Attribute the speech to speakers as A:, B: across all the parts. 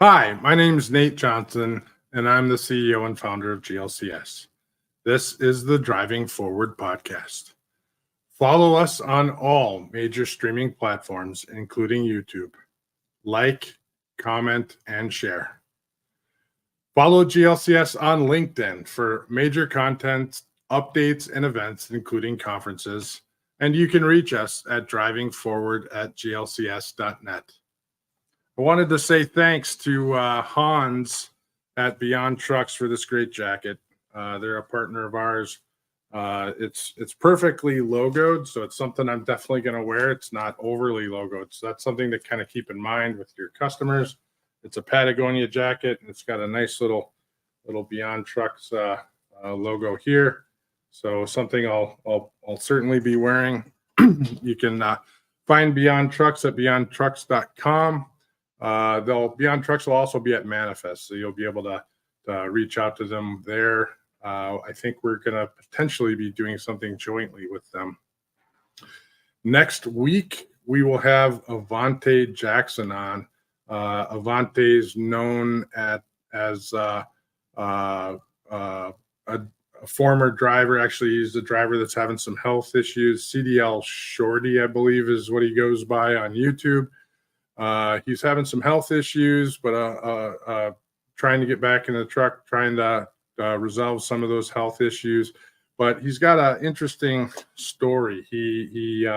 A: Hi, my name is Nate Johnson, and I'm the CEO and founder of GLCS. This is the Driving Forward podcast. Follow us on all major streaming platforms, including YouTube. Like, comment, and share. Follow GLCS on LinkedIn for major content, updates, and events, including conferences. And you can reach us at drivingforward@glcs.net. I wanted to say thanks to Hans at Beyond Trucks for this great jacket. They're a partner of ours. It's perfectly logoed, so it's something I'm definitely going to wear. It's not overly logoed, so that's something to kind of keep in mind with your customers. It's a Patagonia jacket, and it's got a nice little Beyond Trucks logo here. So something I'll certainly be wearing. You can find Beyond Trucks at beyondtrucks.com. Beyond Trucks will also be at Manifest, so you'll be able to reach out to them there. I think we're going to potentially be doing something jointly with them. Next week, we will have Avante Jackson on. Avante is known as a former driver. Actually, he's a driver that's having some health issues. CDL Shorty, I believe, is what he goes by on YouTube. He's having some health issues, but trying to get back in the truck, trying to resolve some of those health issues. But he's got an interesting story. He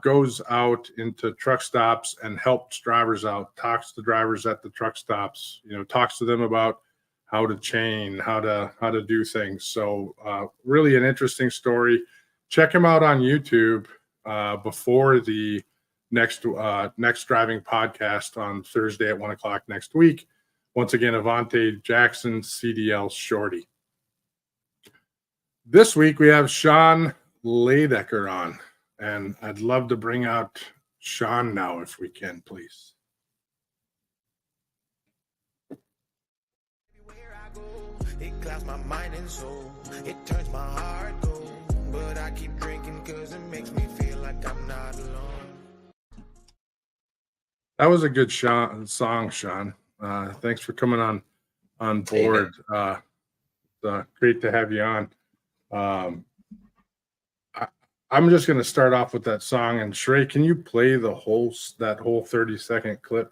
A: goes out into truck stops and helps drivers out, talks to drivers at the truck stops, talks to them about how to chain, how to do things. So really an interesting story. Check him out on YouTube before the next driving podcast on Thursday at 1:00 next week. Once again, Avante Jackson, CDL Shorty. This week we have Sean Laidacker on, and I'd love to bring out Sean now if we can, please.
B: It clouds my mind and soul. It turns my heart cold. But I keep drinking because it makes me feel like I'm not alone.
A: That was a good song, Sean. Thanks for coming on board. Great to have you on. I'm just going to start off with that song. And Shrey, can you play that whole 30-second clip?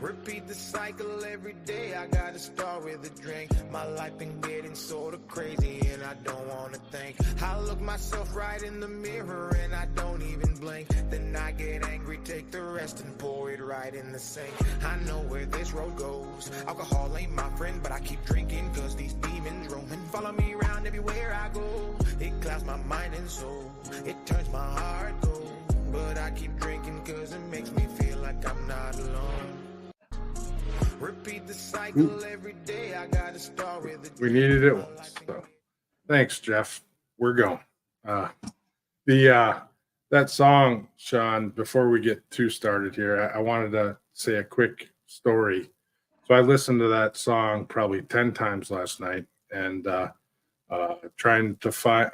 B: Repeat the cycle every day. I gotta start with a drink. My life been getting sort of crazy and I don't wanna think. I look myself right in the mirror and I don't even blink. Then I get angry, take the rest and pour it right in the sink. I know where this road goes. Alcohol ain't my friend, but I keep drinking cause these demons roaming. Follow me around everywhere I go. It clouds my mind and soul. It turns my heart cold. But I keep drinking cause it makes me feel like I'm not alone. Repeat the cycle every day. I gotta start with a drink.
A: We needed it once. So thanks, Jeff. We're going. That song, Sean, before we get too started here, I wanted to say a quick story. So I listened to that song probably 10 times last night and trying to find,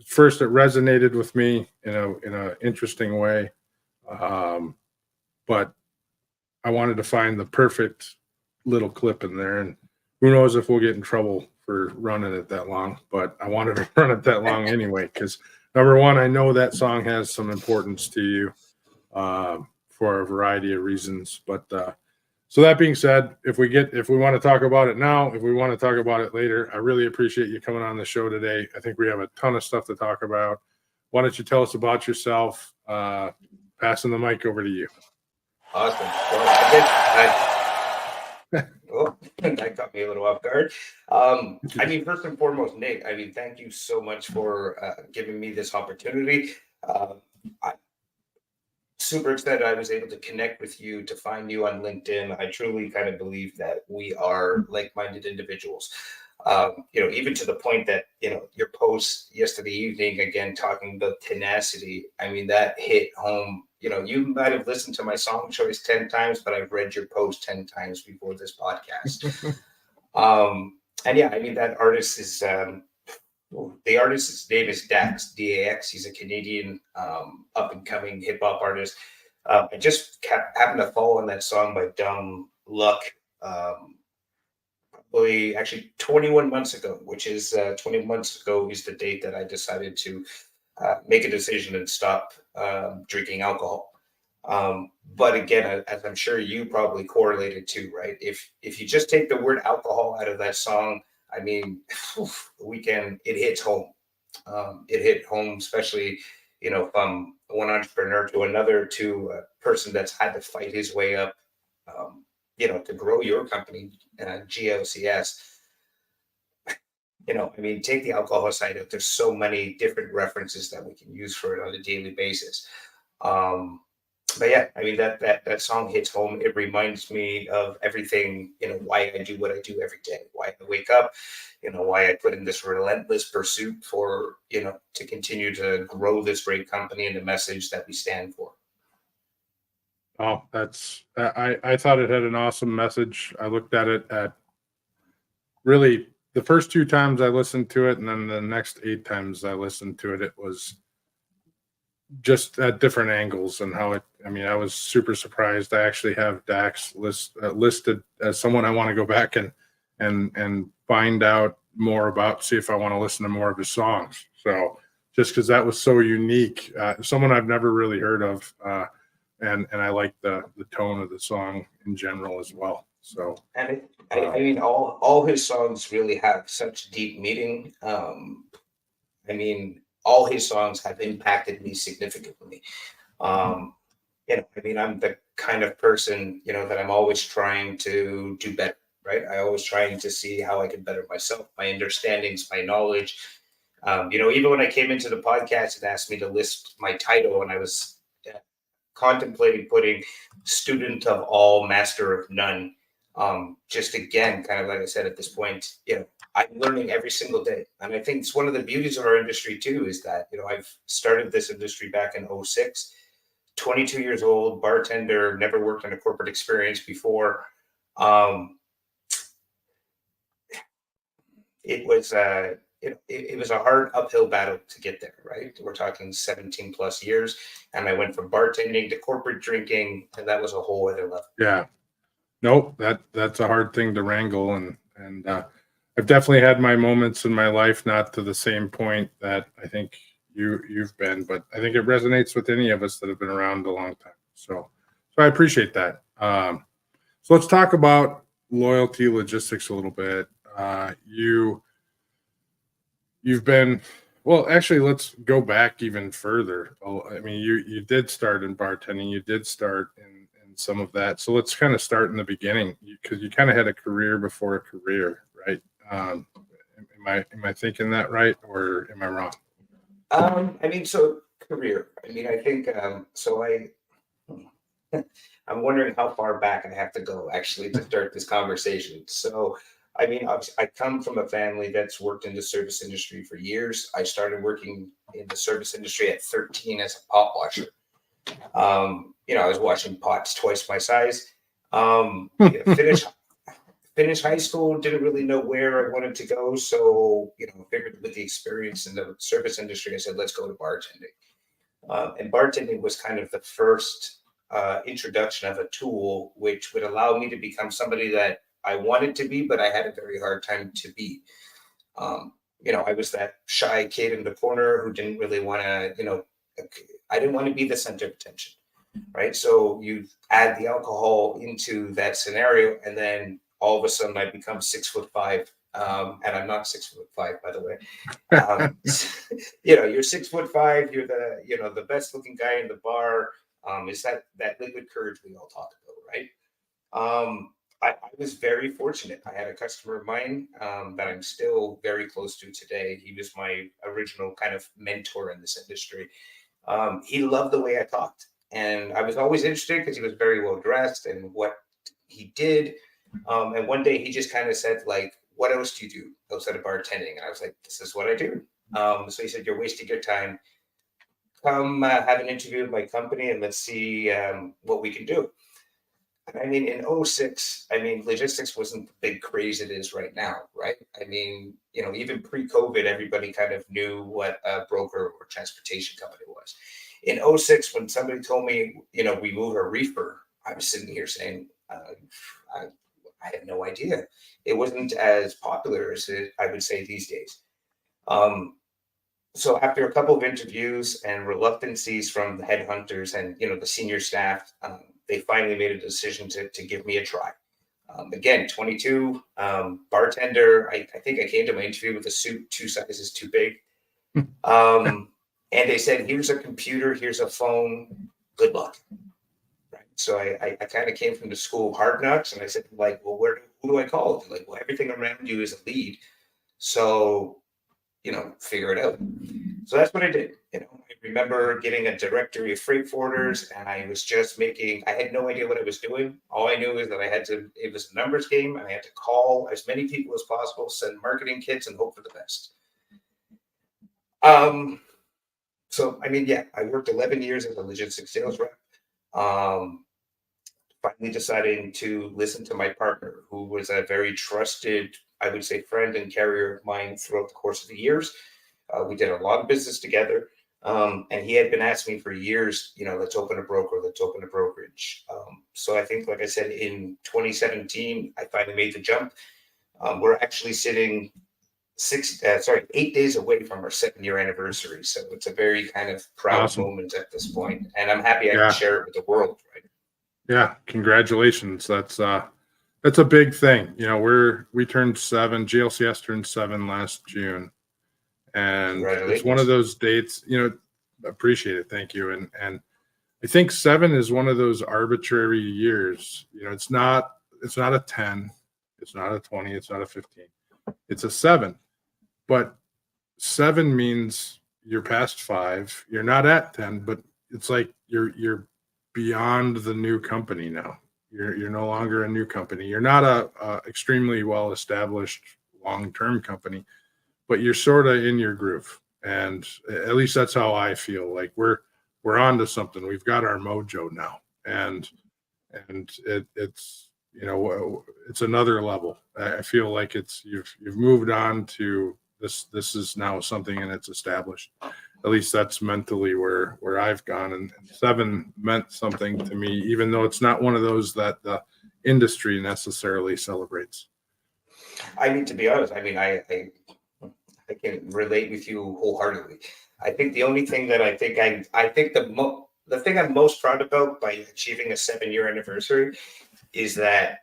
A: first it resonated with me in an interesting way. But I wanted to find the perfect little clip in there, and who knows if we'll get in trouble for running it that long, but I wanted to run it that long anyway, because number one, I know that song has some importance to you for a variety of reasons. But so that being said, if we want to talk about it now, if we want to talk about it later, I really appreciate you coming on the show today. I think we have a ton of stuff to talk about. Why don't you tell us about yourself? Passing the mic over to you.
C: Awesome. Well, that got me a little off guard. First and foremost, Nick, thank you so much for giving me this opportunity. I'm super excited I was able to connect with you, to find you on LinkedIn. I truly kind of believe that we are like-minded individuals. Even to the point that, your post yesterday evening, again, talking about tenacity, that hit home. You might have listened to my song choice 10 times, but I've read your post 10 times before this podcast. That artist is, the artist's name is Dax, D-A-X. He's a Canadian up-and-coming hip-hop artist. I just happened to fall on that song by Dumb Luck. Probably actually 21 months ago, which is 20 months ago is the date that I decided to make a decision and stop drinking alcohol. But again, as I'm sure you probably correlated to, right? If you just take the word alcohol out of that song, I mean, it hits home. It hit home, especially from one entrepreneur to another to a person that's had to fight his way up, to grow your company, GLCS. I mean, take the alcohol side out. There's so many different references that we can use for it on a daily basis. But yeah, I mean that song hits home. It reminds me of everything, why I do what I do every day, why I wake up, why I put in this relentless pursuit for, to continue to grow this great company and the message that we stand for.
A: Oh, I thought it had an awesome message. I looked at it at really the first 2 times I listened to it, and then the next 8 times I listened to it, it was just at different angles and how I was super surprised. I actually have Dax listed as someone I want to go back and find out more about, see if I want to listen to more of his songs. So just because that was so unique, someone I've never really heard of, and I like the tone of the song in general as well. So,
C: and I mean, all his songs really have such deep meaning. I mean, all his songs have impacted me significantly. I mean, I'm the kind of person, that I'm always trying to do better, right? I always trying to see how I can better myself, my understandings, my knowledge. Even when I came into the podcast and asked me to list my title, and I was contemplating putting student of all, master of none. Just again, kind of like I said at this point, I'm learning every single day. And I think it's one of the beauties of our industry too, is that, I've started this industry back in 2006, 22 years old, bartender, never worked in a corporate experience before. It was it was a hard uphill battle to get there, right? We're talking 17 plus years. And I went from bartending to corporate drinking, and that was a whole other level.
A: Yeah. Nope, that's a hard thing to wrangle, and I've definitely had my moments in my life, not to the same point that I think you've been, but I think it resonates with any of us that have been around a long time. So I appreciate that. So let's talk about Loyalty Logistics a little bit. You've been, well, actually, let's go back even further. I mean, you did start in bartending, you did start in some of that. So let's kind of start in the beginning, because you kind of had a career before a career, right? Am I thinking that right, or am I wrong?
C: I mean, so career. I mean, I think I'm wondering how far back I have to go actually to start this conversation. So, I mean, I come from a family that's worked in the service industry for years. I started working in the service industry at 13 as a pot washer. I was washing pots twice my size. Finished high school, didn't really know where I wanted to go. So, figured with the experience in the service industry, I said, let's go to bartending. And bartending was kind of the first introduction of a tool which would allow me to become somebody that I wanted to be, but I had a very hard time to be. I was that shy kid in the corner who didn't really want to, I didn't want to be the center of attention, right? So you add the alcohol into that scenario, and then all of a sudden I become 6'5", and I'm not 6'5", by the way. You're 6'5", you're the best looking guy in the bar. Is that liquid courage we all talk about, right? I was very fortunate. I had a customer of mine that I'm still very close to today. He was my original kind of mentor in this industry. He loved the way I talked, and I was always interested because he was very well dressed and what he did. And one day he just kind of said, like, what else do you do outside of bartending? And I was like, this is what I do. So he said, you're wasting your time. Come have an interview with my company and let's see what we can do. I mean, in 2006, I mean, logistics wasn't the big craze it is right now, right? I mean, even pre-COVID, everybody kind of knew what a broker or transportation company was. In '06, when somebody told me, we move a reefer, I was sitting here saying, I had no idea. It wasn't as popular as I would say these days. So after a couple of interviews and reluctancies from the headhunters and the senior staff, they finally made a decision to give me a try. Again, 22, bartender. I think I came to my interview with a suit 2 sizes too big. And they said, here's a computer, here's a phone, good luck. Right. So I kind of came from the school of hard knocks, and I said, like, well, who do I call? They're like, well, everything around you is a lead. So, figure it out. So that's what I did. I remember getting a directory of freight forwarders, and I was just I had no idea what I was doing. All I knew is that it was a numbers game, and I had to call as many people as possible, send marketing kits, and hope for the best. So, I worked 11 years as a logistics sales rep. Finally deciding to listen to my partner, who was a very trusted, I would say, friend and carrier of mine throughout the course of the years. We did a lot of business together. And he had been asking me for years, let's open a broker, let's open a brokerage. So I think, like I said, in 2017, I finally made the jump. We're actually sitting 8 days away from our 7-year anniversary. So it's a very kind of proud moment at this point. And I'm happy I can share it with the world, right?
A: Yeah, congratulations. That's a big thing. We turned 7. GLCS turned 7 last June, and it's one of those dates. Appreciate it. Thank you. And I think 7 is one of those arbitrary years. It's not a 10, it's not a 20, it's not a 15. It's a 7, but 7 means you're past 5. You're not at 10, but it's like you're beyond the new company now. You're no longer a new company. You're not a extremely well-established long-term company, but you're sort of in your groove. And at least that's how I feel. Like we're on to something. We've got our mojo now, and it's it's another level. I feel like you've moved on to this. This is now something, and it's established. At least that's mentally where I've gone, and 7 meant something to me, even though it's not one of those that the industry necessarily celebrates.
C: To be honest, I can relate with you wholeheartedly. I think the only thing that I think the thing I'm most proud about by achieving a 7-year anniversary is that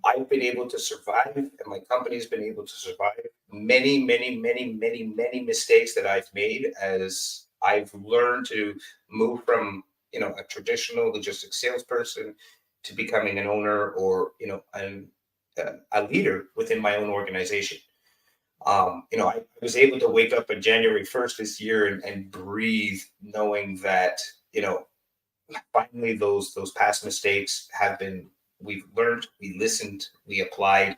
C: I've been able to survive, and my company's been able to survive many, many, many, many, many mistakes that I've made as I've learned to move from, a traditional logistics salesperson to becoming an owner or, a leader within my own organization. I was able to wake up on January 1st this year and breathe, knowing that, finally those past mistakes we've learned, we listened, we applied,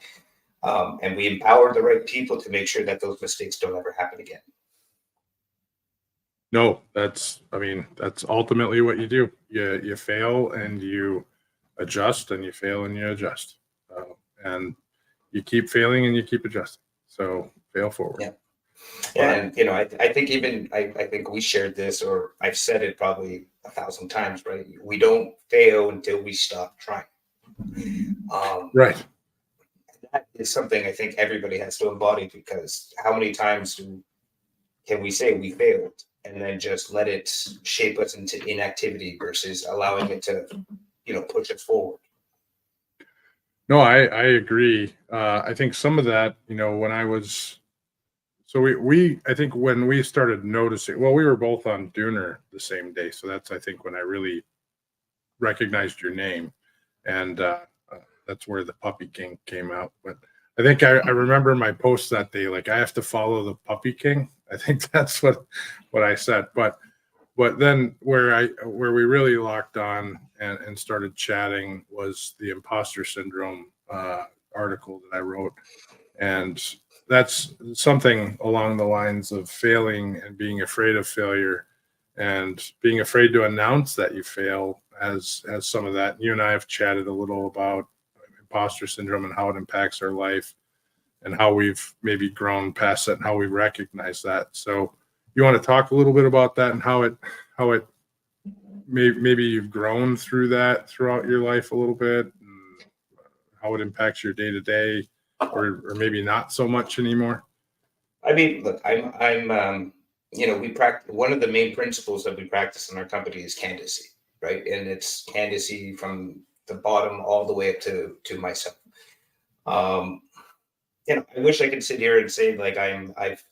C: and we empowered the right people to make sure that those mistakes don't ever happen again.
A: No, that's ultimately what you do. You fail and you adjust, and you fail and you adjust, and you keep failing and you keep adjusting. So fail forward.
C: Yeah. And I think we shared this, or I've said it probably 1,000 times, right? We don't fail until we stop trying.
A: Right.
C: That is something I think everybody has to embody, because how many times can we say we failed and then just let it shape us into inactivity versus allowing it to, push us forward?
A: No, I agree. I think some of that, when I was, I think when we started noticing, we were both on Dooner the same day. So that's, I think, when I really recognized your name, and that's where the Puppy King came out. But I think I remember my post that day, like, I have to follow the Puppy King. I think that's what I said. But then where we really locked on and started chatting was the imposter syndrome article that I wrote. And that's something along the lines of failing and being afraid of failure and being afraid to announce that you fail as some of that. You and I have chatted a little about imposter syndrome and how it impacts our life and how we've maybe grown past that and how we recognize that. So you want to talk a little bit about that and how it maybe you've grown through that throughout your life a little bit, and how it impacts your day to day, or maybe not so much anymore.
C: I mean, look, we practice, one of the main principles that we practice in our company is candidacy, right? And it's candidacy from the bottom all the way up to myself. I wish I could sit here and say like I've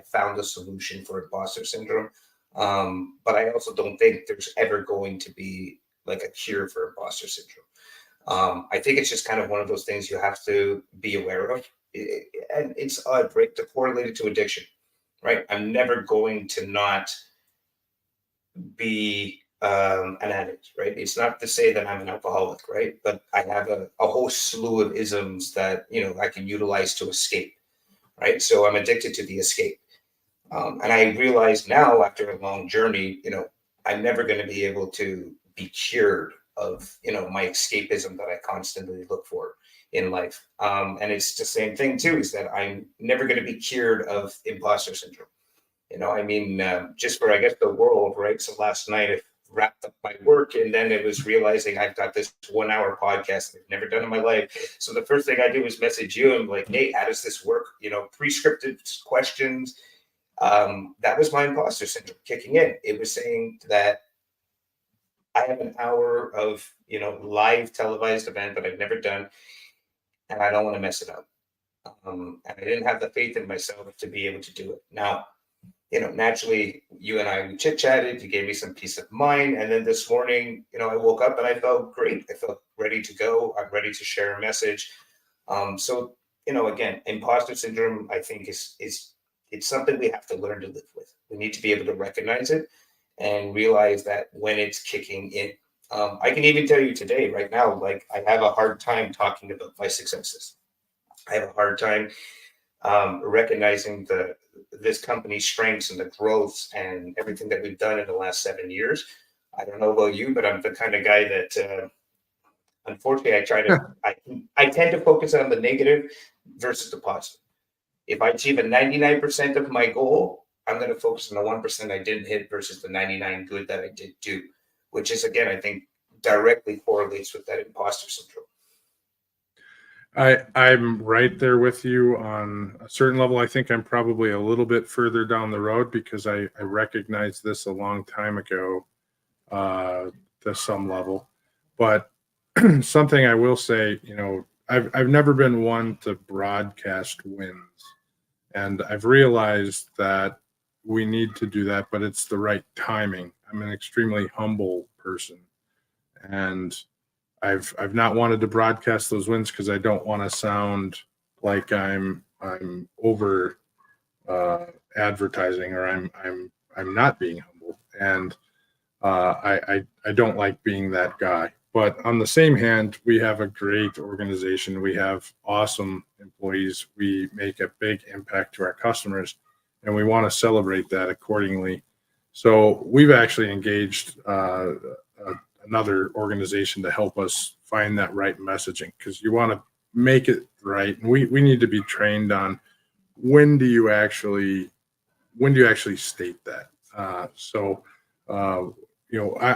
C: found a solution for imposter syndrome. But I also don't think there's ever going to be like a cure for imposter syndrome. I think it's just kind of one of those things you have to be aware of. And it's odd, right? To correlate it to addiction, right? I'm never going to not be an addict, right? It's not to say that I'm an alcoholic, right? But I have a whole slew of isms that, I can utilize to escape, right? So I'm addicted to the escape. And I realize now after a long journey, I'm never going to be able to be cured of, my escapism that I constantly look for in life. And it's the same thing too, is that I'm never going to be cured of imposter syndrome. Just for, I guess, the world, right? So last night I wrapped up my work, and then it was realizing I've got this 1 hour podcast I've never done in my life. So the first thing I do is message you. I'm like, hey, how does this work? Pre-scripted questions. That was my imposter syndrome kicking in. It was saying that I have an hour of, live televised event that I've never done, and I don't want to mess it up. And I didn't have the faith in myself to be able to do it. Now, naturally, you and I, we chit-chatted, you gave me some peace of mind. And then this morning, I woke up and I felt great. I felt ready to go. I'm ready to share a message. So, again, imposter syndrome, I think it's something we have to learn to live with. We need to be able to recognize it and realize that when it's kicking in. I can even tell you today, right now, like I have a hard time talking about my successes. I have a hard time recognizing this company's strengths and the growths and everything that we've done in the last 7 years. I don't know about you, but I'm the kind of guy that, unfortunately, I tend to focus on the negative versus the positive. If I achieve a 99% of my goal, I'm going to focus on the 1% I didn't hit versus the 99 good that I did do, which is, again, I think directly correlates with that imposter syndrome.
A: I'm right there with you on a certain level. I think I'm probably a little bit further down the road because I recognized this a long time ago to some level. But something I will say, I've never been one to broadcast wins. And I've realized that we need to do that, but it's the right timing. I'm an extremely humble person. And I've not wanted to broadcast those wins because I don't want to sound like I'm over advertising, or I'm not being humble, and I don't like being that guy. But on the same hand, we have a great organization. We have awesome employees. We make a big impact to our customers, and we want to celebrate that accordingly. So we've actually engaged another organization to help us find that right messaging, because you want to make it right. And we need to be trained on when do you actually state that.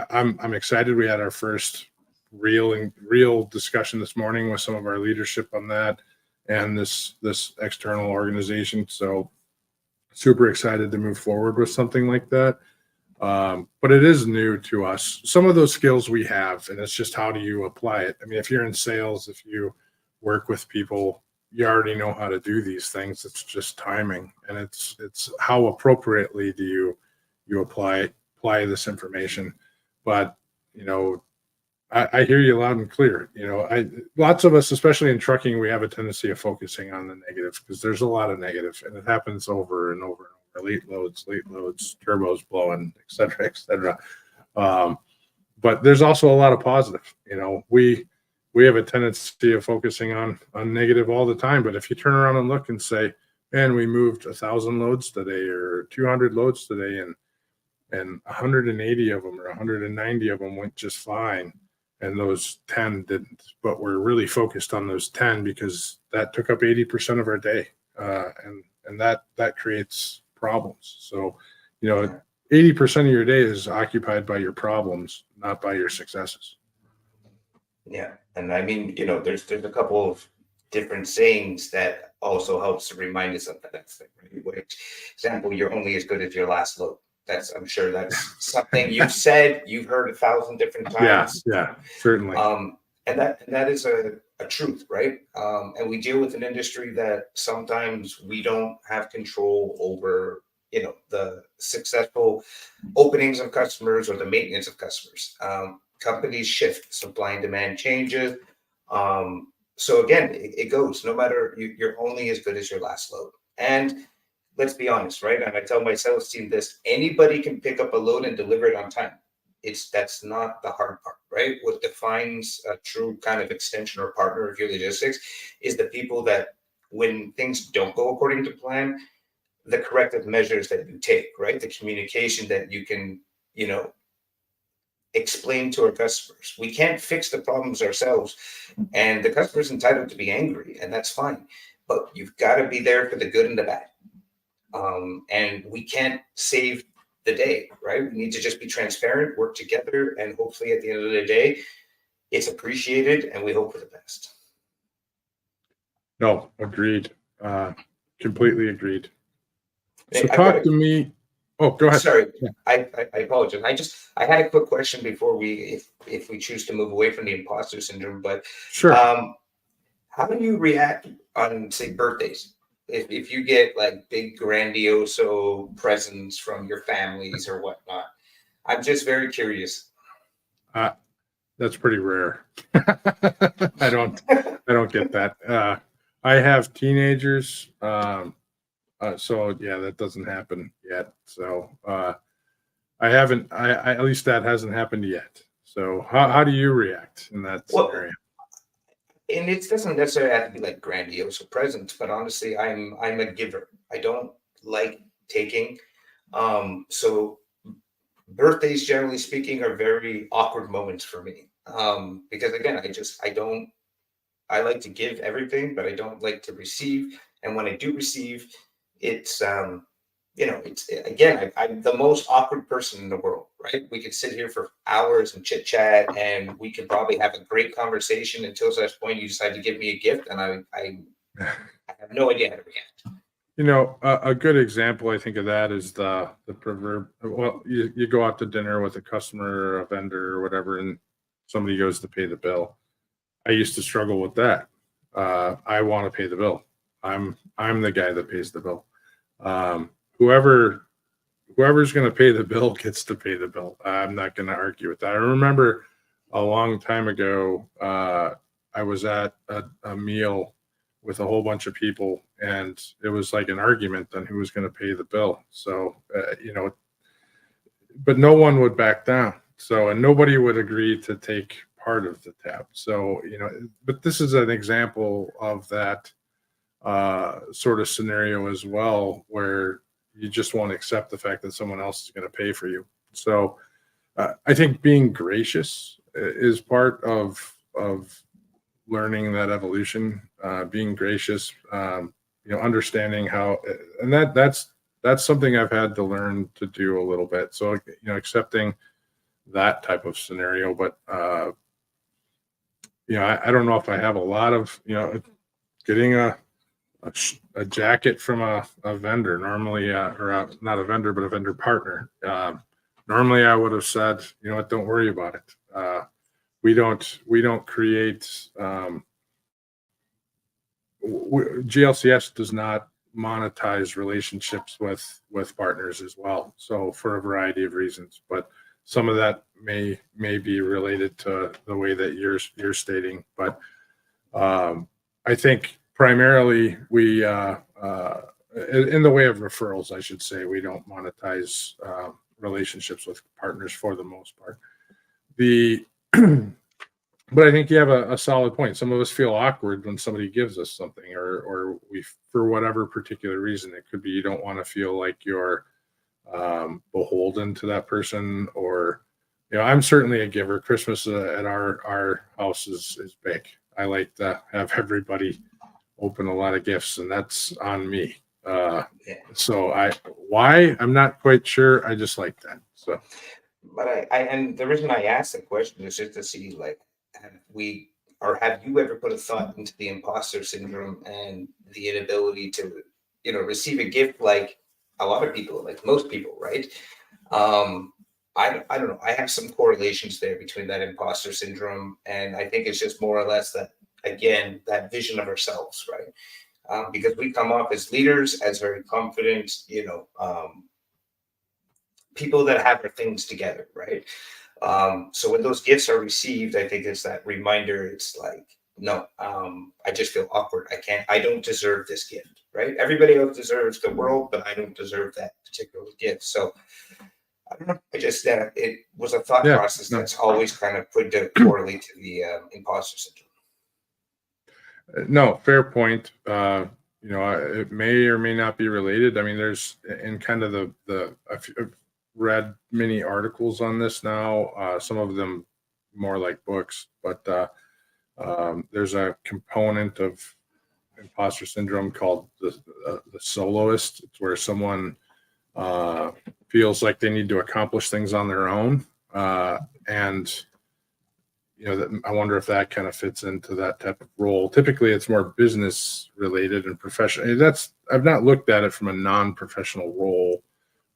A: I'm excited. We had our first real discussion this morning with some of our leadership on that and this external organization. So super excited to move forward with something like that. But it is new to us. Some of those skills we have, and it's just how do you apply it? I mean, if you're in sales, if you work with people, you already know how to do these things. It's just timing, and it's how appropriately do you apply this information. But I hear you loud and clear. Lots of us, especially in trucking, we have a tendency of focusing on the negative because there's a lot of negative, and it happens over and over and over. Late loads, turbos blowing, et cetera. But there's also a lot of positive. We have a tendency of focusing on negative all the time. But if you turn around and look and say, man, we moved 1,000 loads today or 200 loads today, and 180 of them or 190 of them went just fine, and those 10 didn't. But we're really focused on those 10 because that took up 80% of our day, and that creates problems. So, 80% of your day is occupied by your problems, not by your successes.
C: Yeah, and I mean, there's a couple of different sayings that also helps to remind us of that. That's the which example, you're only as good as your last load. I'm sure that's something you've said, you've heard 1,000 different
A: Yeah,
C: times.
A: yeah, certainly.
C: And that is a truth, right? And we deal with an industry that sometimes we don't have control over, the successful openings of customers or the maintenance of customers. Companies shift, supply and demand changes. So again, it goes, no matter, you're only as good as your last load. And let's be honest, right? And I tell my sales team this: anybody can pick up a load and deliver it on time. That's not the hard part, right? What defines a true kind of extension or partner of your logistics is the people that, when things don't go according to plan, the corrective measures that you take, right? The communication that you can, explain to our customers. We can't fix the problems ourselves, and the customer's entitled to be angry, and that's fine. But you've got to be there for the good and the bad. And we can't save the day, right? We need to just be transparent, work together, and hopefully at the end of the day, it's appreciated, and we hope for the best.
A: No, agreed. Completely agreed. So
C: I've
A: talk to me. Oh, go ahead.
C: Sorry,
A: Yeah.
C: I apologize. I had a quick question before if we choose to move away from the imposter syndrome, but
A: Sure.
C: how do you react on, say, birthdays? If you get like big grandiose presents from your families or whatnot, I'm just very curious.
A: That's pretty rare. I don't get that. I have teenagers. So yeah, that doesn't happen yet. So I haven't. I at least that hasn't happened yet. So how do you react in that scenario?
C: And it doesn't necessarily have to be like grandiose or presents, but honestly, I'm a giver. I don't like taking. So birthdays, generally speaking, are very awkward moments for me. Because again, I like to give everything, but I don't like to receive. And when I do receive, it's I'm the most awkward person in the world, right? We could sit here for hours and chit chat, and we could probably have a great conversation until such point you decide to give me a gift, and I have no idea how to react.
A: A good example I think of that is the proverb. Well, you go out to dinner with a customer or a vendor or whatever, and somebody goes to pay the bill. I used to struggle with that. I want to pay the bill. I'm the guy that pays the bill. Whoever's going to pay the bill gets to pay the bill. I'm not going to argue with that. I remember a long time ago, I was at a meal with a whole bunch of people, and it was like an argument on who was going to pay the bill. So, but no one would back down. So, and nobody would agree to take part of the tab. So, but this is an example of that sort of scenario as well, where you just won't accept the fact that someone else is going to pay for you. So I think being gracious is part of learning that evolution, being gracious, understanding how, and that's something I've had to learn to do a little bit. So, accepting that type of scenario, but I don't know if I have a lot of, getting a jacket from a vendor normally, or not a vendor, but a vendor partner. Normally I would have said, don't worry about it. We don't create, GLCS does not monetize relationships with partners as well. So for a variety of reasons, but some of that may be related to the way that you're stating, but I think primarily we in the way of referrals, I should say, we don't monetize relationships with partners for the most part. But I think you have a solid point. Some of us feel awkward when somebody gives us something, or we, for whatever particular reason, it could be you don't want to feel like you're beholden to that person, or I'm certainly a giver. Christmas at our house is big. I like to have everybody open a lot of gifts, and that's on me.
C: Yeah.
A: So why, I'm not quite sure. I just like that. So
C: But and the reason I asked the question is just to see, like, have you ever put a thought into the imposter syndrome and the inability to, receive a gift like a lot of people, like most people, right? Um, I don't know. I have some correlations there between that imposter syndrome, and I think it's just more or less that, again, that vision of ourselves, right? Because we come off as leaders, as very confident, people that have their things together, right? So when those gifts are received, I think it's that reminder. It's like, no, I just feel awkward. I don't deserve this gift, right? Everybody else deserves the world, but I don't deserve that particular gift. So I don't know. I just, it was a thought
A: yeah,
C: process
A: no,
C: that's always kind of put to correlate to the imposter syndrome.
A: no, fair point. It may or may not be related. I mean, there's in kind of I've read many articles on this now. Some of them more like books, but there's a component of imposter syndrome called the soloist. It's where someone feels like they need to accomplish things on their own, and I wonder if that kind of fits into that type of role. Typically, it's more business related and professional. I've not looked at it from a non-professional role,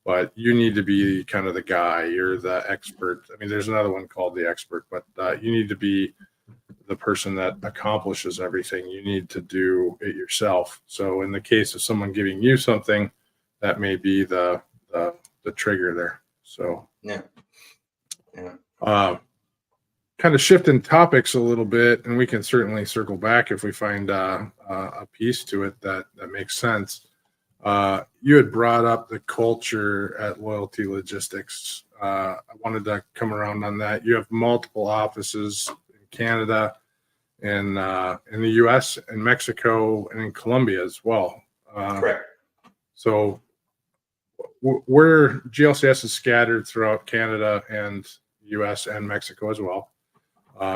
A: but you need to be kind of the guy. You're the expert. I mean, there's another one called the expert, but you need to be the person that accomplishes everything. You need to do it yourself. So in the case of someone giving you something, that may be the trigger there. So
C: Yeah. Yeah.
A: Kind of shifting topics a little bit, and we can certainly circle back if we find a piece to it that makes sense. You had brought up the culture at Loyalty Logistics. I wanted to come around on that. You have multiple offices in Canada, and in the U.S., and Mexico, and in Colombia as well.
C: Correct.
A: So we're GLCS is scattered throughout Canada and U.S. and Mexico as well.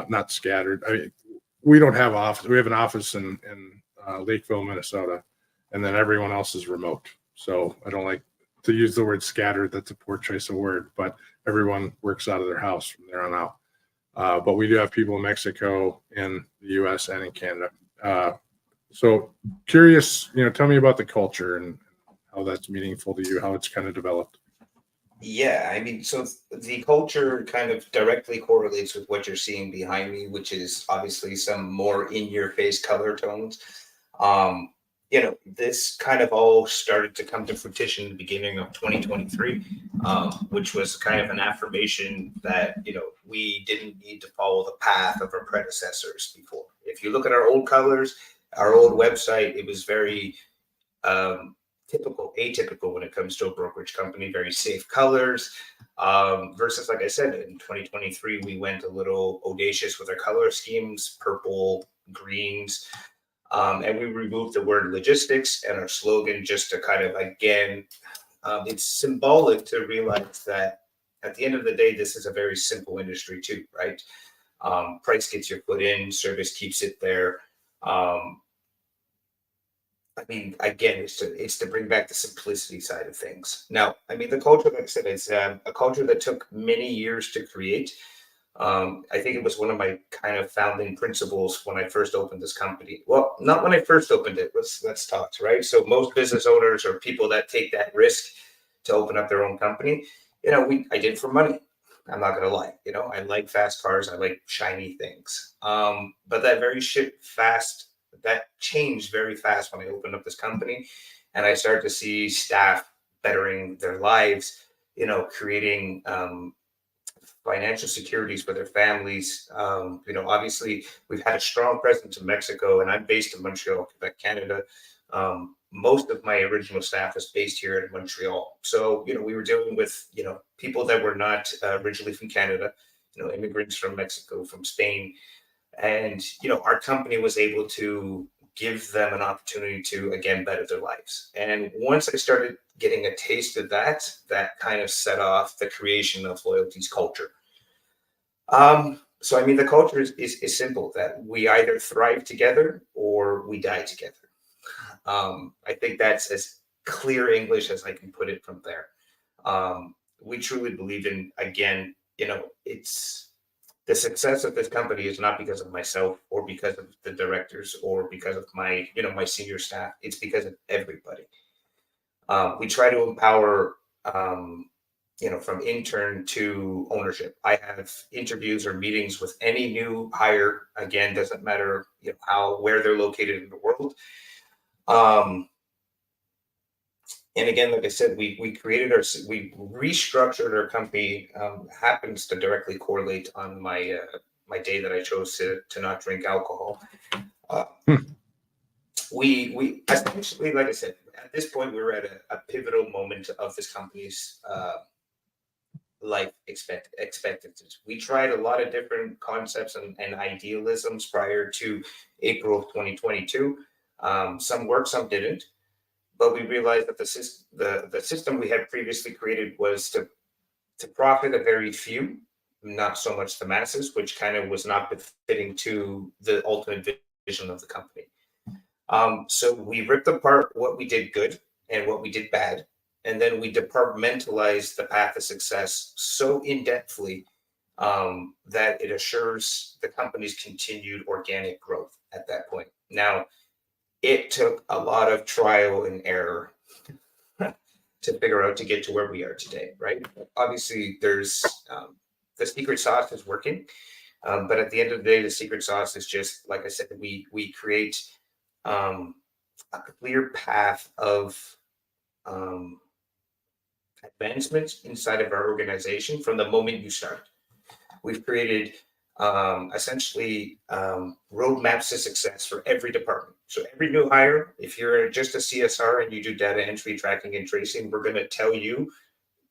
A: Not scattered. I mean, we don't have office. We have an office in Lakeville, Minnesota, and then everyone else is remote. So I don't like to use the word scattered. That's a poor choice of word, but everyone works out of their house from there on out. But we do have people in Mexico, in the U.S., and in Canada. So curious, tell me about the culture and how that's meaningful to you, how it's kind of developed.
C: Yeah, I mean, so the culture kind of directly correlates with what you're seeing behind me, which is obviously some more in-your-face color tones. This kind of all started to come to fruition in the beginning of 2023, which was kind of an affirmation that, we didn't need to follow the path of our predecessors before. If you look at our old colors, our old website, it was very atypical when it comes to a brokerage company, very safe colors. Versus, like I said, in 2023, we went a little audacious with our color schemes, purple, greens, and we removed the word logistics and our slogan just to kind of, again, it's symbolic to realize that at the end of the day, this is a very simple industry too, right? Price gets your foot in, service keeps it there. I mean, again, it's to bring back the simplicity side of things. Now, I mean, the culture, like I said, it's a culture that took many years to create. I think it was one of my kind of founding principles when I first opened this company. Well, not when I first opened it. Let's talk, right? So most business owners or people that take that risk to open up their own company, I did it for money. I'm not gonna lie. I like fast cars. I like shiny things. But that changed very fast when I opened up this company, and I started to see staff bettering their lives, creating financial securities for their families. Obviously we've had a strong presence in Mexico, and I'm based in Montreal, Quebec, Canada. Most of my original staff was based here in Montreal. So, we were dealing with, people that were not originally from Canada, immigrants from Mexico, from Spain. And, our company was able to give them an opportunity to, again, better their lives. And once I started getting a taste of that, that kind of set off the creation of Loyalty's culture. So, I mean, the culture is simple, that we either thrive together or we die together. I think that's as clear English as I can put it from there. We truly believe in, again, it's the success of this company is not because of myself or because of the directors or because of my, my senior staff. It's because of everybody. We try to empower, from intern to ownership. I have interviews or meetings with any new hire. Again, doesn't matter, where they're located in the world. And again, like I said, we restructured our company. Happens to directly correlate on my my day that I chose to not drink alcohol. Uh, we essentially, like I said, at this point, we're at a pivotal moment of this company's life expectancies. We tried a lot of different concepts and idealisms prior to April of 2022. Some worked, some didn't. But we realized that the system we had previously created was to profit a very few, not so much the masses, which kind of was not befitting to the ultimate vision of the company. So we ripped apart what we did good and what we did bad, and then we departmentalized the path of success so in-depthly that it assures the company's continued organic growth at that point. Now, it took a lot of trial and error to figure out to get to where we are today, right? Obviously, there's the secret sauce is working, but at the end of the day, the secret sauce is just, like I said, we create a clear path of advancements inside of our organization from the moment you start. We've created essentially roadmaps to success for every department. So every new hire, if you're just a CSR and you do data entry, tracking, and tracing, we're going to tell you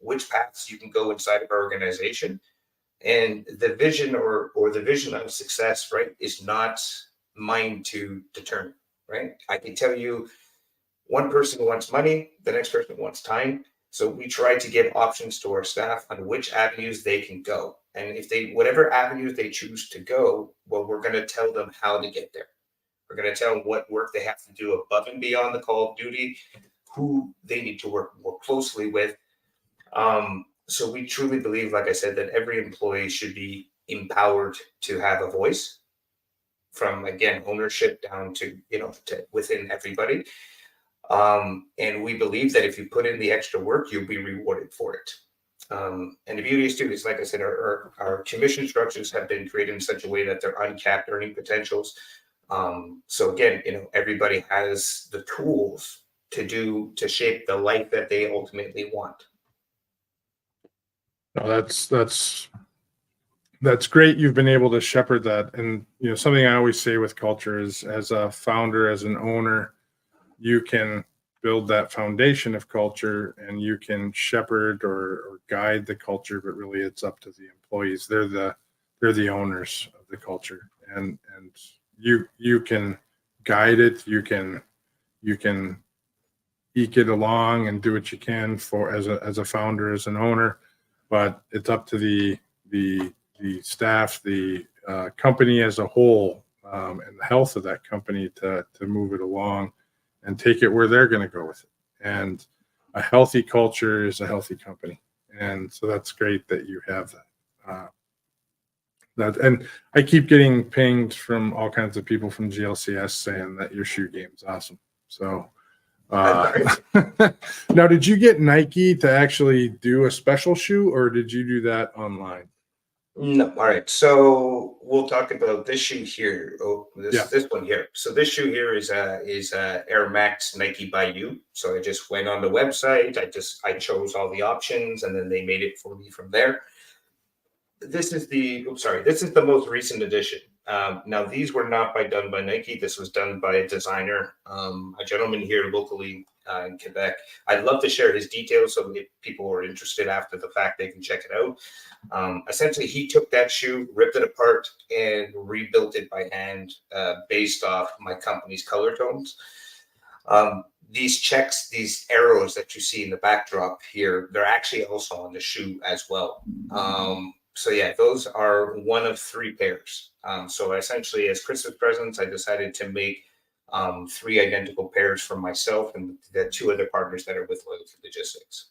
C: which paths you can go inside of our organization. And the vision or the vision of success, right, is not mine to determine, right? I can tell you one person wants money, the next person wants time. So we try to give options to our staff on which avenues they can go. And if whatever avenues they choose to go, well, we're going to tell them how to get there. We're going to tell them what work they have to do above and beyond the call of duty, who they need to work more closely with. So we truly believe, like I said, that every employee should be empowered to have a voice, from, again, ownership down to, to within everybody. And we believe that if you put in the extra work, you'll be rewarded for it. And the beauty is, too, is, like I said, our commission structures have been created in such a way that they're uncapped earning potentials. So again, everybody has the tools to shape the life that they ultimately want.
A: No, that's great. You've been able to shepherd that. And, something I always say with culture is, as a founder, as an owner, you can build that foundation of culture and you can shepherd or guide the culture, but really it's up to the employees. They're the owners of the culture, and you can guide it. You can eke it along and do what you can for as a founder, as an owner, but it's up to the staff, the company as a whole, and the health of that company to move it along and take it where they're going to go with it. And a healthy culture is a healthy company. And so that's great that you have that. And I keep getting pinged from all kinds of people from GLCS saying that your shoe game is awesome. So now, did you get Nike to actually do a special shoe, or did you do that online?
C: No. All right. So we'll talk about this shoe here. This one here. So this shoe here is Air Max Nike by You. So I just went on the website. I chose all the options, and then they made it for me from there. This is the most recent edition. Now, these were not done by Nike. This was done by a designer, a gentleman here locally in Quebec. I'd love to share his details, so if people are interested after the fact, they can check it out. Essentially, he took that shoe, ripped it apart, and rebuilt it by hand based off my company's color tones. These checks, these arrows that you see in the backdrop here, they're actually also on the shoe as well. So yeah, those are one of 3 pairs. So essentially, as Christmas presents, I decided to make 3 identical pairs from myself and the 2 other partners that are with Loyalty Logistics.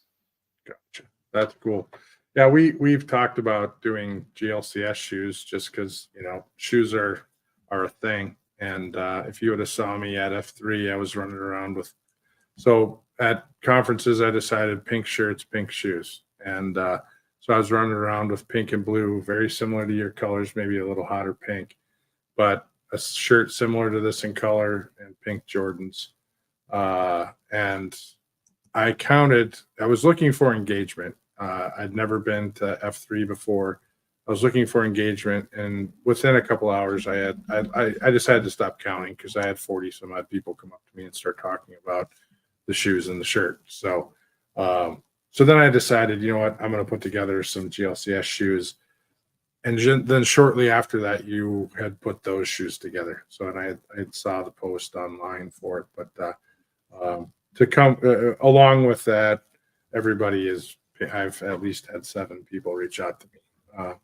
A: Gotcha. That's cool. Yeah, we've talked about doing GLCS shoes just because, you know, shoes are a thing. And if you would have saw me at F3, I was running around with, so at conferences, I decided pink shirts, pink shoes. And so I was running around with pink and blue, very similar to your colors, maybe a little hotter pink, but a shirt similar to this in color and pink Jordans. And I was looking for engagement. I'd never been to F3 before. I was looking for engagement, and within a couple hours, I decided to stop counting because I had 40 some odd people come up to me and start talking about the shoes and the shirt. So, so then I decided, you know what, I'm going to put together some GLCS shoes. And then shortly after that, you had put those shoes together. So, and I saw the post online for it, but to come along with that, I've at least had 7 people reach out to me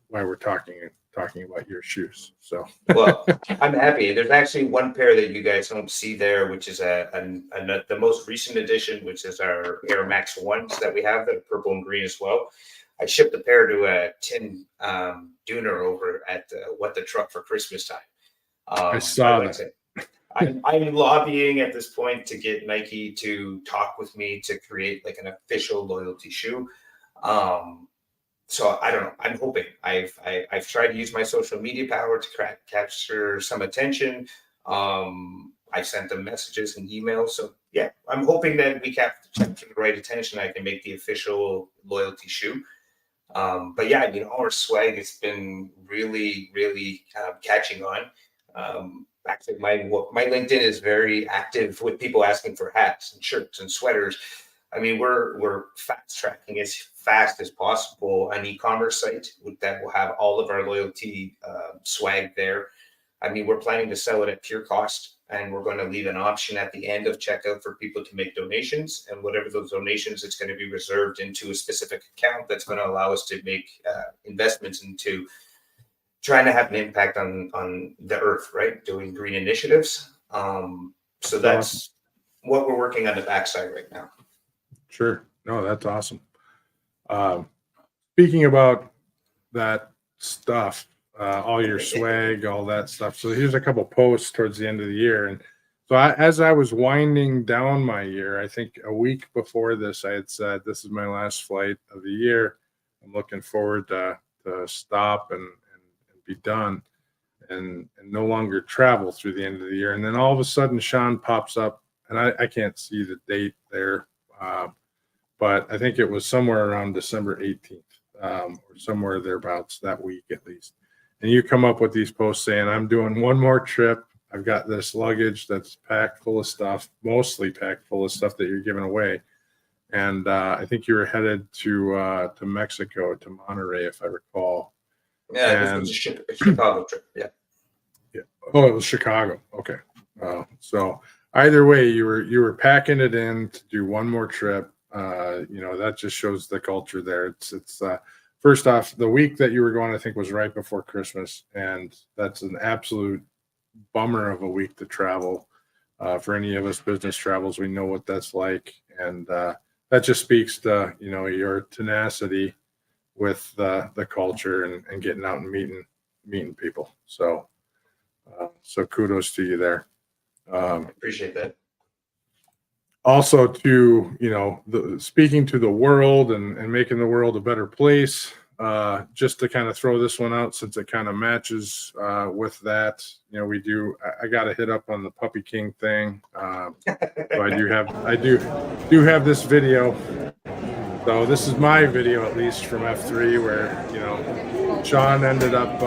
A: while we're talking about your shoes. So,
C: well, I'm happy. There's actually one pair that you guys don't see there, which is the most recent edition, which is our Air Max 1s that we have that are purple and green as well. I shipped a pair to Tim Dooner over at What the Truck for Christmas time.
A: I saw that.
C: I'm lobbying at this point to get Nike to talk with me to create like an official loyalty shoe. So I don't know. I'm hoping. I've tried to use my social media power to capture some attention. I sent them messages and emails. So yeah, I'm hoping that we capture the right attention. I can make the official loyalty shoe. But yeah, I mean, our swag has been really, really catching on. Actually, my LinkedIn is very active with people asking for hats and shirts and sweaters. I mean, we're fast tracking as fast as possible an e-commerce site that will have all of our loyalty swag there. I mean, we're planning to sell it at pure cost, and we're going to leave an option at the end of checkout for people to make donations. And whatever those donations, it's going to be reserved into a specific account that's going to allow us to make investments into trying to have an impact on the earth, right? Doing green initiatives. So that's what we're working on the backside right now.
A: Sure. No, that's awesome. Speaking about that stuff, all your swag, all that stuff. So here's a couple posts towards the end of the year. And so as I was winding down my year, I think a week before this, I had said, this is my last flight of the year. I'm looking forward to stop and be done and no longer travel through the end of the year. And then all of a sudden, Sean pops up, and I can't see the date there, but I think it was somewhere around December 18th or somewhere thereabouts that week at least. And you come up with these posts saying, I'm doing one more trip. I've got this luggage that's packed full of stuff, mostly packed full of stuff that you're giving away. And I think you were headed to Mexico, to Monterey, if I recall.
C: Yeah, this was a Chicago trip. Yeah.
A: Oh, it was Chicago. Okay. So either way, you were packing it in to do one more trip. You know, that just shows the culture there. It's first off, the week that you were going, I think, was right before Christmas, and that's an absolute bummer of a week to travel. For any of us business travels, we know what that's like, and that just speaks to, you know, your tenacity with the culture and getting out and meeting people. So so kudos to you there.
C: Appreciate that.
A: Also to, you know, speaking to the world and making the world a better place, just to kind of throw this one out since it kind of matches with that, you know, I got to hit up on the Puppy King thing. So I do have this video. So this is my video, at least from F3, where, you know, Sean ended up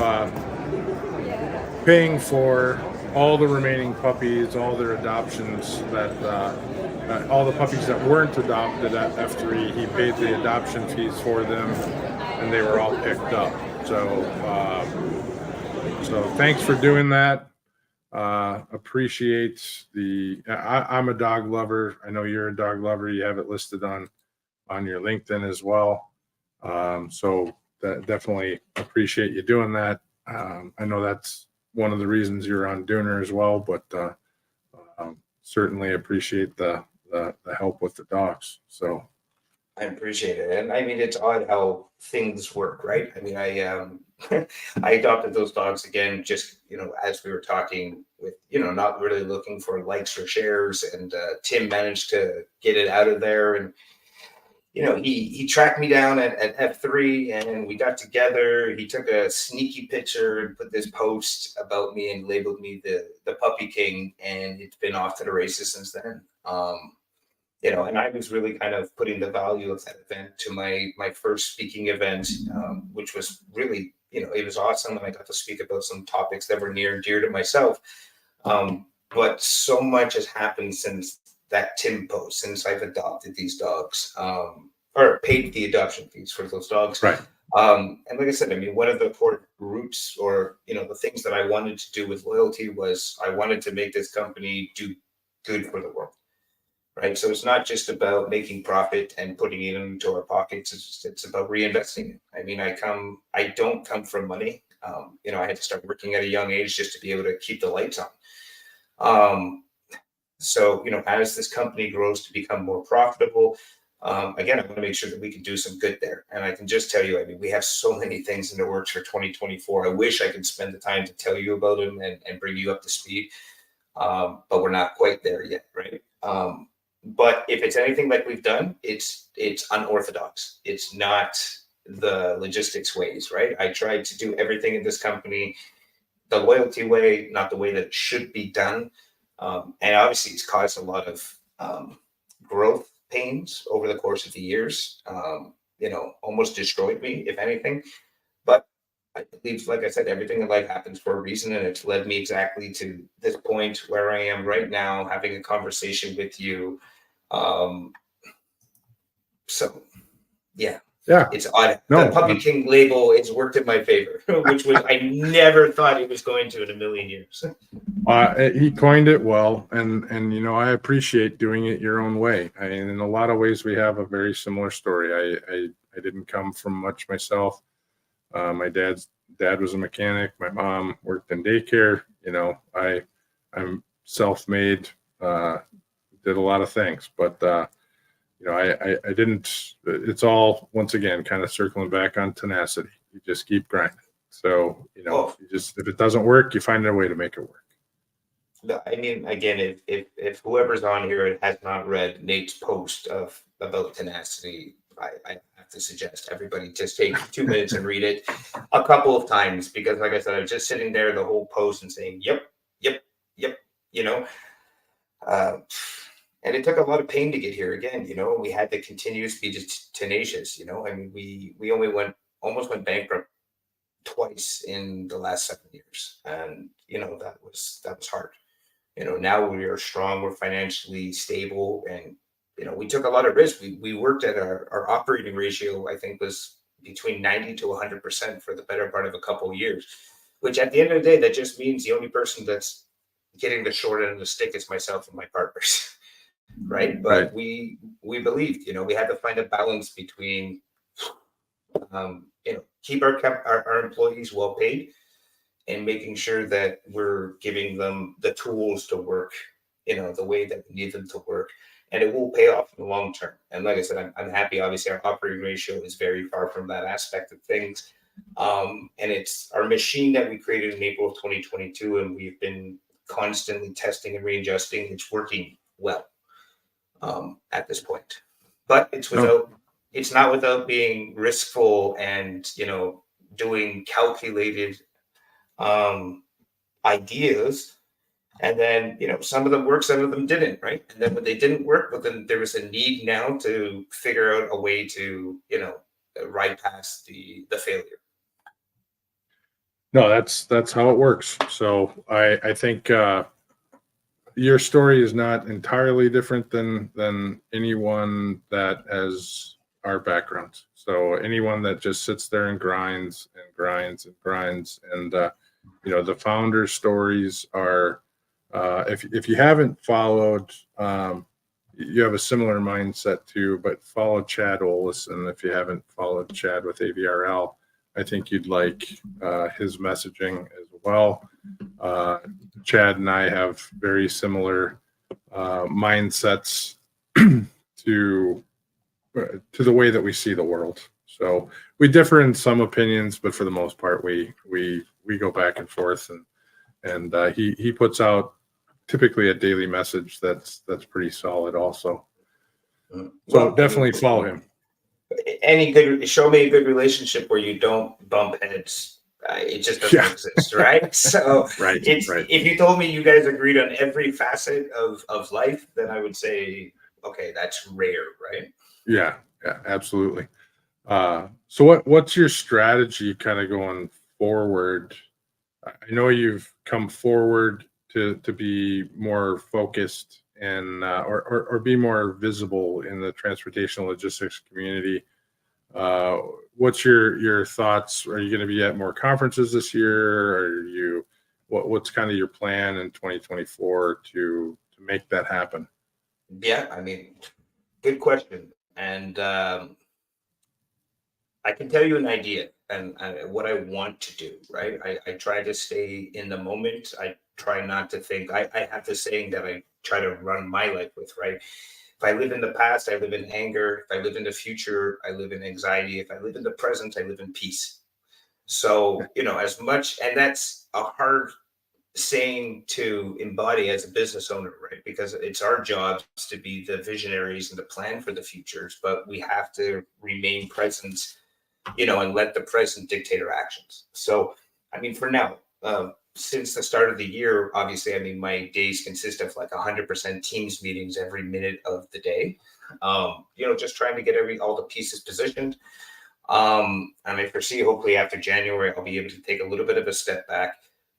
A: paying for all the remaining puppies, all their adoptions all the puppies that weren't adopted at F3, he paid the adoption fees for them, and they were all picked up. So, so thanks for doing that. Appreciate I'm a dog lover. I know you're a dog lover. You have it listed on your LinkedIn as well. So that definitely appreciate you doing that. I know that's one of the reasons you're on Dooner as well, but certainly appreciate the help with the dogs. So
C: I appreciate it. And I mean, it's odd how things work, right? I mean, I adopted those dogs again, just, as we were talking with, not really looking for likes or shares. And Tim managed to get it out of there. And, he tracked me down at F3 and we got together. He took a sneaky picture and put this post about me and labeled me the puppy king. And it's been off to the races since then. And I was really kind of putting the value of that event to my first speaking event, which was really, it was awesome. And I got to speak about some topics that were near and dear to myself. But so much has happened since that Tim post, since I've adopted these dogs, or paid the adoption fees for those dogs.
A: right.
C: And like I said, I mean, one of the core roots or, the things that I wanted to do with Loyalty was I wanted to make this company do good for the world. Right. So it's not just about making profit and putting it into our pockets. It's about reinvesting it. I mean, I don't come from money. I had to start working at a young age just to be able to keep the lights on. So, as this company grows to become more profitable, again, I want to make sure that we can do some good there. And I can just tell you, I mean, we have so many things in the works for 2024. I wish I could spend the time to tell you about them and bring you up to speed. But we're not quite there yet. Right. But if it's anything like we've done, it's unorthodox. It's not the logistics ways, right? I tried to do everything in this company the Loyalty way, not the way that it should be done. And obviously it's caused a lot of growth pains over the course of the years, almost destroyed me, if anything. But I believe, like I said, everything in life happens for a reason, and it's led me exactly to this point where I am right now, having a conversation with you. So yeah, it's odd.
A: No,
C: the Puppy King label has worked in my favor, which was I never thought it was going to in a million years.
A: He coined it well, and I appreciate doing it your own way. In a lot of ways, we have a very similar story. I didn't come from much myself. My dad was a mechanic. My mom worked in daycare. I'm self-made. Did a lot of things, but I didn't. It's all, once again, kind of circling back on tenacity. You just keep grinding. So if it doesn't work, you find a way to make it work.
C: I mean, again, if whoever's on here has not read Nate's post about tenacity, I have to suggest everybody just take 2 minutes and read it a couple of times, because like I said, I was just sitting there the whole post and saying, yep. And it took a lot of pain to get here again. We had to continue to be tenacious. I mean, we only almost went bankrupt twice in the last 7 years. And, that was hard. Now we are strong, we're financially stable, and, we took a lot of risk. We worked at our operating ratio, I think, was between 90 to 100% for the better part of a couple of years, which at the end of the day, that just means the only person that's getting the short end of the stick is myself and my partners. Right. But
A: Right.
C: we believed, we had to find a balance between, keep our employees well paid and making sure that we're giving them the tools to work, the way that we need them to work. And it will pay off in the long term. And like I said, I'm happy. Obviously, our operating ratio is very far from that aspect of things. And it's our machine that we created in April of 2022, and we've been constantly testing and readjusting. It's working well. At this point, but it's not without being riskful and, doing calculated, ideas. And then, some of them worked, some of them didn't. Right. And then when they didn't work, but then there was a need now to figure out a way to, ride past the failure.
A: No, that's how it works. So I think, your story is not entirely different than anyone that has our backgrounds. So anyone that just sits there and grinds and grinds and grinds, and the founder stories are, if you haven't followed, you have a similar mindset too, but follow Chad Olison. If you haven't followed Chad with AVRL, I think you'd like his messaging as well. Chad and I have very similar mindsets to the way that we see the world. So we differ in some opinions, but for the most part, we go back and forth, and he puts out typically a daily message that's pretty solid also. So
C: Well,
A: definitely follow him.
C: Show me a good relationship where you don't bump heads. It just doesn't exist, right? So
A: Right.
C: If you told me you guys agreed on every facet of life, then I would say, okay, that's rare, right?
A: Yeah, absolutely. So what's your strategy kind of going forward? I know you've come forward to be more focused and or be more visible in the transportation logistics community. What's your thoughts? Are you going to be at more conferences this year? Or what's kind of your plan in 2024 to make that happen?
C: Yeah, I mean, good question. And I can tell you an idea and what I want to do, right? I try to stay in the moment. I try not to think. I have this saying that I try to run my life with, right? If I live in the past, I live in anger. If I live in the future, I live in anxiety. If I live in the present, I live in peace. So, as much, and that's a hard saying to embody as a business owner, right? Because it's our jobs to be the visionaries and to plan for the futures, but we have to remain present, and let the present dictate our actions. So, I mean, for now, since the start of the year, obviously, I mean, my days consist of like 100% Teams meetings every minute of the day. Just trying to get all the pieces positioned. And I foresee, hopefully, after January, I'll be able to take a little bit of a step back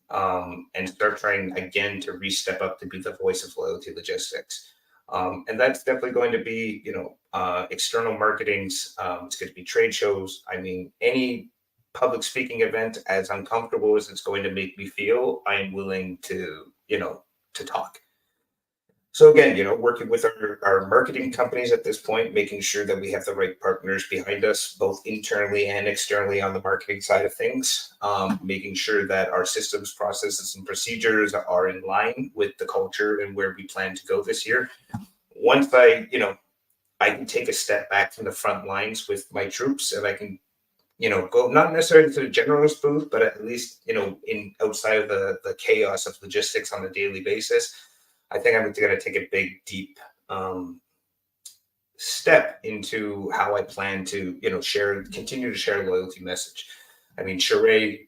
C: and start trying again to re-step up to be the voice of Loyalty Logistics. And that's definitely going to be, external marketings. It's going to be trade shows. I mean, any public speaking event, as uncomfortable as it's going to make me feel, I am willing to, to talk. So again, working with our marketing companies at this point, making sure that we have the right partners behind us, both internally and externally on the marketing side of things, making sure that our systems, processes, and procedures are in line with the culture and where we plan to go this year. Once I can take a step back from the front lines with my troops, and I can, go not necessarily to the generalist booth, but at least, in outside of the chaos of logistics on a daily basis. I think I'm going to take a big, deep step into how I plan to, continue to share loyalty message. I mean, Sheree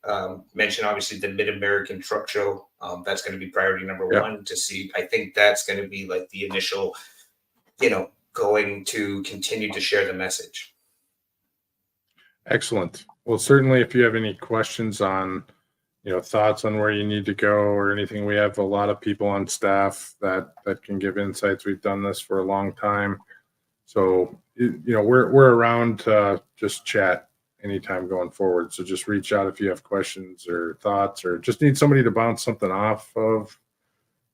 C: mentioned obviously the Mid-American Truck Show. That's going to be priority number one to see. I think that's going to be like the initial, going to continue to share the message.
A: Excellent. Well, certainly if you have any questions on, thoughts on where you need to go or anything, we have a lot of people on staff that can give insights. We've done this for a long time. So, we're around to just chat anytime going forward. So just reach out if you have questions or thoughts or just need somebody to bounce something off of.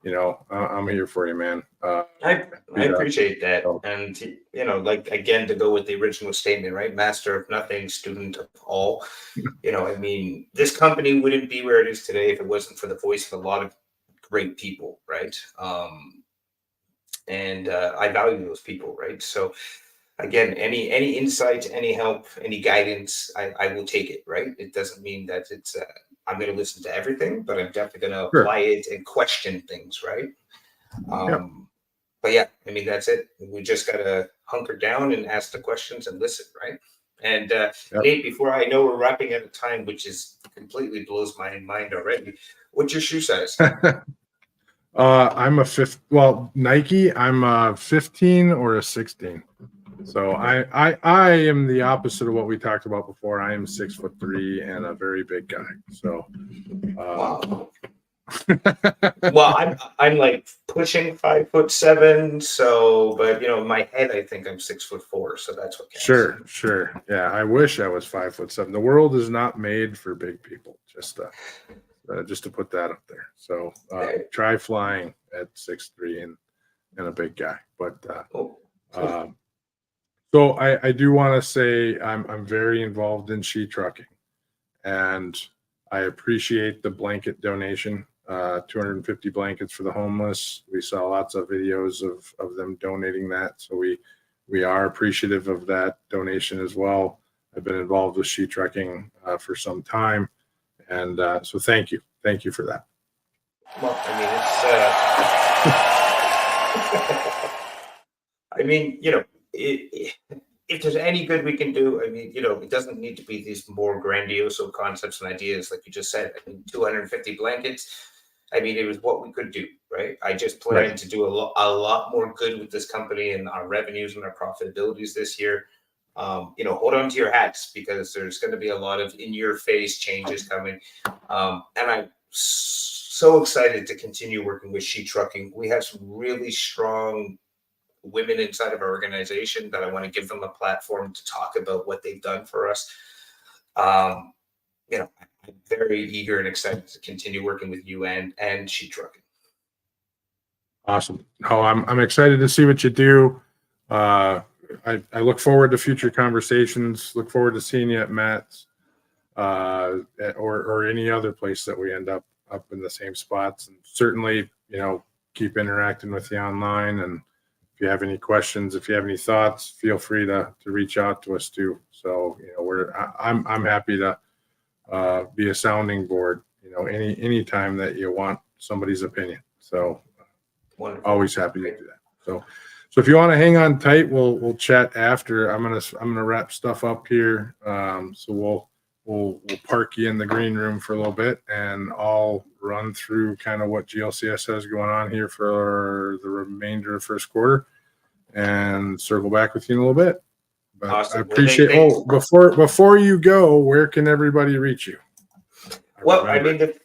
A: I'm here for you, man.
C: I appreciate that. And, again, to go with the original statement, right? Master of nothing, student of all. I mean, this company wouldn't be where it is today if it wasn't for the voice of a lot of great people, right? And I value those people, right? So, again, any insight, any help, any guidance, I will take it, right? It doesn't mean that it's I'm going to listen to everything, but I'm definitely going to apply it and question things, right? But yeah, I mean, that's it. We just got to hunker down and ask the questions and listen, right? And Nate, before I know we're wrapping out of time, which is completely blows my mind already. What's your shoe size?
A: I'm a Nike. I'm a 15 or a 16. So I am the opposite of what we talked about before. I am 6'3" and a very big guy. So
C: wow. Well, I'm like pushing 5'7". So, but in my head, I think I'm 6'4". So that's what counts.
A: Sure. Yeah, I wish I was 5'7". The world is not made for big people. Just to put that up there. So try flying at 6'3" and a big guy. But so I do want to say I'm very involved in sheet trucking, and I appreciate the blanket donation 250 blankets for the homeless. We saw lots of videos of them donating that. So we are appreciative of that donation as well. I've been involved with sheet trucking for some time. And so thank you. Thank you for that.
C: Well, I mean, it's, I mean, if there's any good we can do, I mean, it doesn't need to be these more grandiose concepts and ideas, like you just said. I mean, 250 blankets. I mean, it was what we could do, right? I just plan to do a lot more good with this company and our revenues and our profitabilities this year. Hold on to your hats, because there's going to be a lot of in-your-face changes coming. And I'm so excited to continue working with sheet trucking. We have some really strong women inside of our organization that I want to give them a platform to talk about what they've done for us. I'm very eager and excited to continue working with you and sheet trucking.
A: Awesome. Oh, I'm excited to see what you do. I look forward to future conversations. Look forward to seeing you at Matt's or any other place that we end up in the same spots. And certainly, keep interacting with you online. And if you have any questions, if you have any thoughts, feel free to reach out to us too. So, I'm happy to be a sounding board, any time that you want somebody's opinion. So
C: Wonderful.
A: Always happy to do that. So if you want to hang on tight, we'll chat after. I'm gonna wrap stuff up here. So we'll park you in the green room for a little bit, and I'll run through kind of what GLCS has going on here for the remainder of first quarter, and circle back with you in a little bit. But
C: awesome.
A: I appreciate. Before you go, where can everybody reach you?
C: I mean, the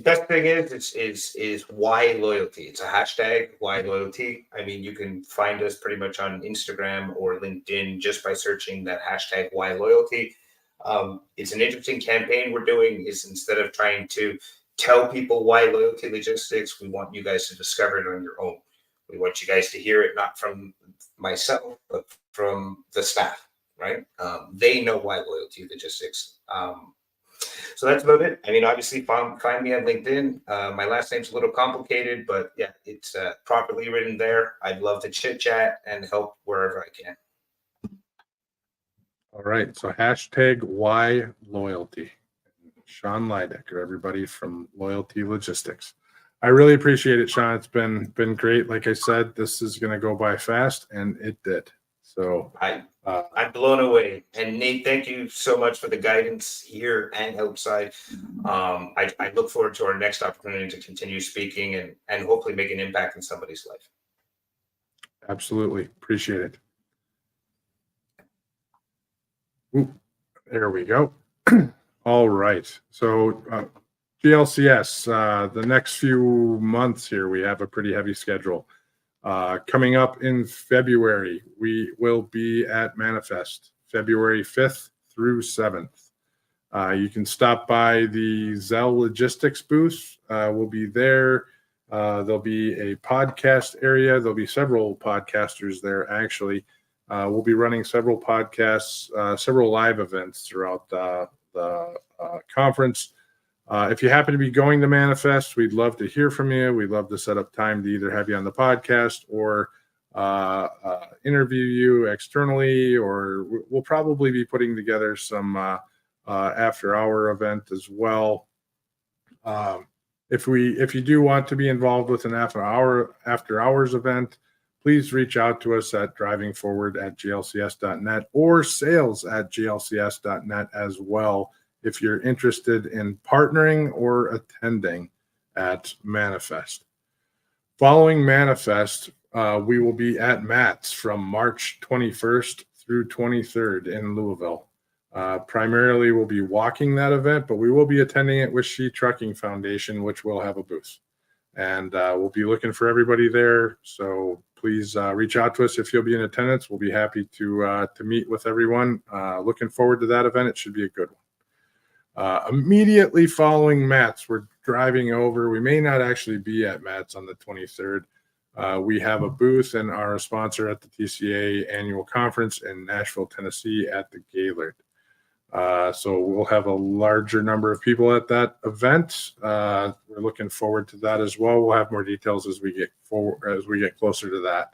C: best thing is why loyalty. It's a hashtag why loyalty. I mean, you can find us pretty much on Instagram or LinkedIn just by searching that hashtag why loyalty. It's an interesting campaign we're doing. Is instead of trying to tell people why Loyalty Logistics, we want you guys to discover it on your own. We want you guys to hear it not from myself, but from the staff, right? They know why Loyalty Logistics. So that's about it. I mean, obviously, find me on LinkedIn. My last name's a little complicated, but yeah, it's properly written there. I'd love to chit chat and help wherever I can.
A: All right. So hashtag why loyalty. Sean Laidacker, everybody from Loyalty Logistics. I really appreciate it, Sean. It's been great. Like I said, this is going to go by fast, and it did. So
C: I'm blown away. And Nate, thank you so much for the guidance here and outside. I look forward to our next opportunity to continue speaking and hopefully make an impact in somebody's life.
A: Absolutely. Appreciate it. Ooh, there we go. All right. So GLCS, the next few months here, we have a pretty heavy schedule. Coming up in February, we will be at Manifest, February 5th through 7th. You can stop by the Zell Logistics booth. We'll be there. There'll be a podcast area. There'll be several podcasters there, actually. We'll be running several podcasts, several live events throughout the conference. If you happen to be going to Manifest, we'd love to hear from you. We'd love to set up time to either have you on the podcast or interview you externally, or we'll probably be putting together some after-hour event as well. If you do want to be involved with an after-hours event, please reach out to us at drivingforward@glcs.net or sales@glcs.net as well, if you're interested in partnering or attending at Manifest. Following Manifest, we will be at Matt's from March 21st through 23rd in Louisville. Primarily, we'll be walking that event, but we will be attending it with Sheet Trucking Foundation, which will have a booth. And we'll be looking for everybody there. So please reach out to us if you'll be in attendance. We'll be happy to meet with everyone. Looking forward to that event. It should be a good one. Immediately following Matt's, we're driving over. We may not actually be at Matt's on the 23rd. We have a booth and are a sponsor at the TCA annual conference in Nashville, Tennessee at the Gaylord. So we'll have a larger number of people at that event. We're looking forward to that as well. We'll have more details as we get forward, as we get closer to that.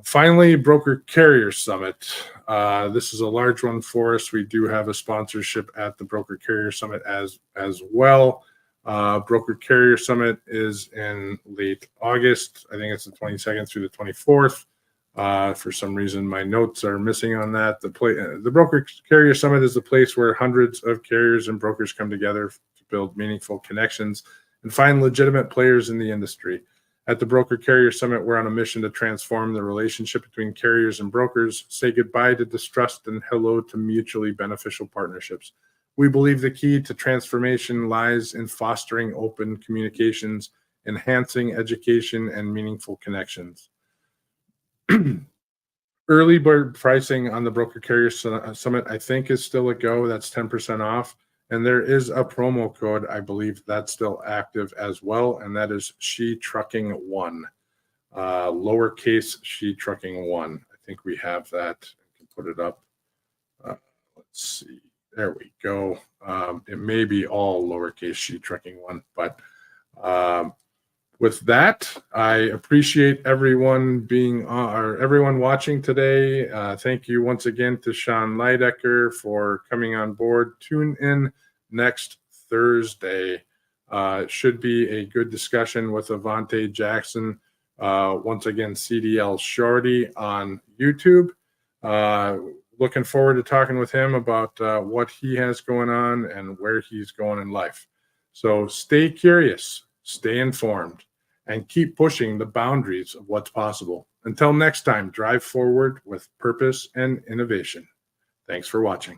A: Finally, Broker Carrier Summit. This is a large one for us. We do have a sponsorship at the Broker Carrier Summit as well. Broker Carrier Summit is in late August. I think it's the 22nd through the 24th. For some reason, my notes are missing on that. The Broker Carrier Summit is the place where hundreds of carriers and brokers come together to build meaningful connections and find legitimate players in the industry. At the Broker Carrier Summit, we're on a mission to transform the relationship between carriers and brokers, say goodbye to distrust and hello to mutually beneficial partnerships. We believe the key to transformation lies in fostering open communications, enhancing education, and meaningful connections. Early bird pricing on the Broker Carrier Summit, I think, is still a go. That's 10% off. And there is a promo code, I believe that's still active as well. And that is SheTrucking1, lowercase SheTrucking1. I think we have that. I can put it up. Let's see. There we go. It may be all lowercase SheTrucking1, but with that, I appreciate everyone everyone watching today. Thank you once again to Sean Laidacker for coming on board. Tune in next Thursday. Should be a good discussion with Avante Jackson. Once again, CDL Shorty on YouTube. Looking forward to talking with him about what he has going on and where he's going in life. So stay curious, stay informed, and keep pushing the boundaries of what's possible. Until next time, drive forward with purpose and innovation. Thanks for watching.